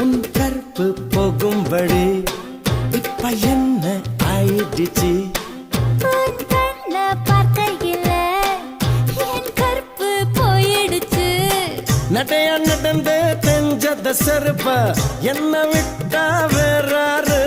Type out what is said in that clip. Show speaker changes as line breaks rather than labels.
உன் கற்பு போகும்படி இப்ப என்ன ஆயிடுச்சு? நடையா நடந்து தெஞ்சத செருப்ப என்ன விட்டா வேறாரு